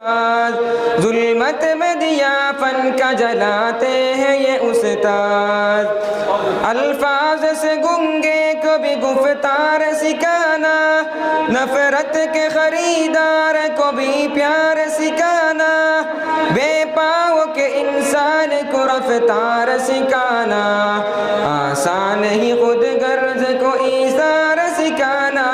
ظلمت میں دیا فن کا جلاتے ہیں یہ استاد، الفاظ سے گنگے کو بھی گفتار سکھانا، نفرت کے خریدار کو بھی پیار سکھانا، بے پاؤں کے انسان کو رفتار سکھانا، آسان ہی خود غرض کو ایثار سکھانا،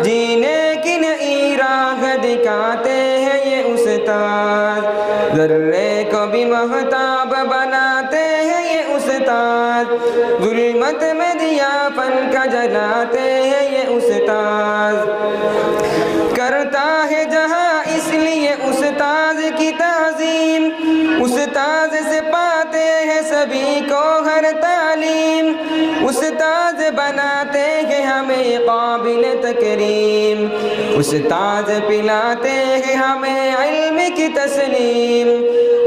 جینے کی نئی راہ دکھاتے ہیں یہ استاد، ذرے کو بھی مہتاب بناتے ہیں یہ استاد، ظلمت میں دیا فن کا جلاتے ہیں یہ استاد، کرتا ہے جہاں اس لیے استاد کی تعظیم، استاد سے پاتے ہیں سبھی کو ہر تعلیم، استاد بناتے ہیں ہمیں قابل تکریم، استاد پلاتے ہیں ہمیں علم کی تسلیم،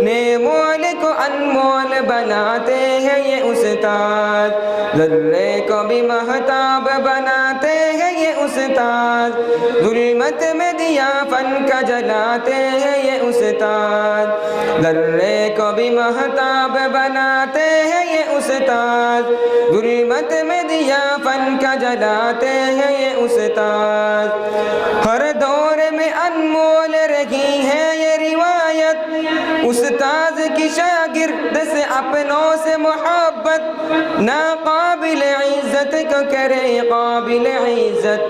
نئے مول کو انمول بناتے ہیں یہ استاد، ذرے کو بھی مہتاب بناتے ہیں یہ استاد، ظلمت میں دیا فن کا جلاتے ہیں یہ استاد، ذرے کو بھی مہتاب بناتے ہیں یہ استاد، ظلمت میں دیا فن کا جلاتے ہیں یہ استاد، ہر دور میں انمول رہی ہے یہ روایت، استاد کی شاگرد سے اپنوں سے محبت، ناقابل عزت کو کرے قابل عزت،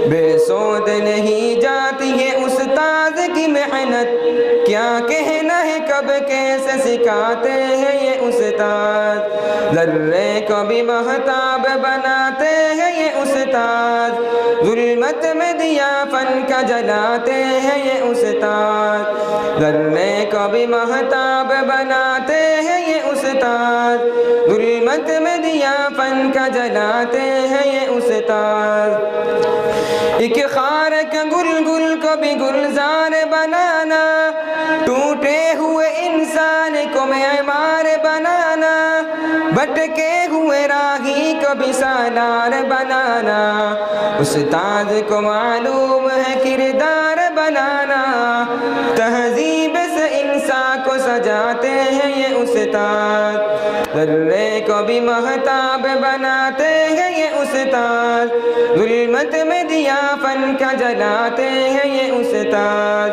بے سود نہیں جاتی ہے استاد کی محنت، کیا کہنا ہے کب کیسے سکھاتے ہیں یہ استاد، ذرے کو بھی مہتاب بناتے ہیں یہ استاد، ظلمت میں دیا فن کا جلاتے ہیں یہ استاد، ذرے کو بھی مہتاب بناتے ہیں یہ استاد، ظلمت میں دیا فن کا جلاتے ہیں یہ استاد، ایک خار کا گل کو بھی گلزار بنانا، ٹوٹے ہوئے انسان کو معمار بنانا، بھٹکے ہوئے راہی کو بھی سالار بنانا، استاد کو معلوم ہے کردار بنانا، تہذیب سے انسان کو سجاتے ہیں یہ استاد، ذرے کو بھی مہتاب بناتے ہیں یہ استاد، ظلمت میں دیا فن کا جلاتے ہیں یہ استاد،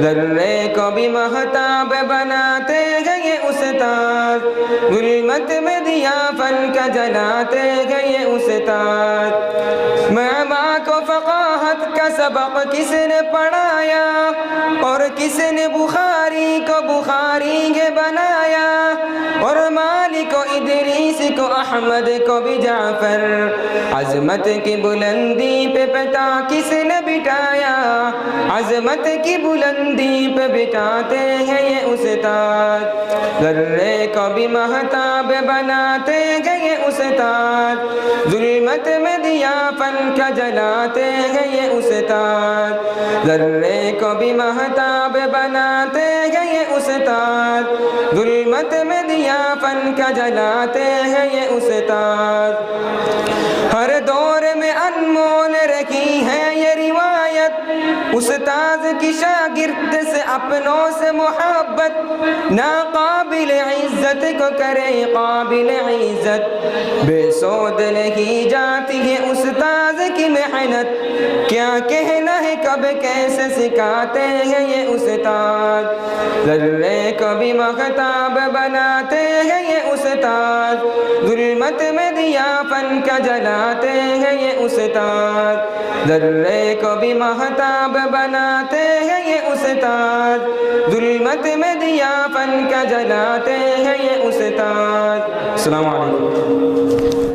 ذرے کو بھی مہتاب بناتے ہیں یہ استاد، ظلمت میں دیا فن کا جلاتے ہیں یہ استاد، معما کو فقاہت کا سبق کس نے پڑھایا، اور کس نے بخاری کو بخاری کے بنایا، اور مالک کو ادریس کو احمد کو بھی جعفر، عظمت کی بلندی پہ پتا کس نے بٹھایا، عظمت کی بلندی پہ بٹھاتے ہیں یہ استاد، ذرے کو بھی مہتاب بناتے ہیں یہ استاد، ظلمت میں دیا فن کا جلاتے ہیں یہ استاد، ذرے کو بھی مہتاب بناتے ہیں یہ استاد، ظلمت میں دیا فن کا جلاتے ہیں یہ استاد، ہر دور میں انمول رکھی ہے یہ روایت، استاد کی شاگرد سے اپنوں سے محبت، ناقابل عزت کو کرے قابل عزت، بے سود نہیں جاتی ہے استاد کی محنت، کیا کہنا ہے کب کیسے سکھاتے ہیں یہ استاد، ذرے کو بھی مہتاب بناتے ہیں یہ استاد، ظلمت میں دیا فن کا جلاتے ہیں یہ استاد، ذرے کو بھی مہتاب بناتے ہیں یہ استاد، ظلمت میں دیا فن کا جلاتے ہیں یہ استاد۔ السلام علیکم۔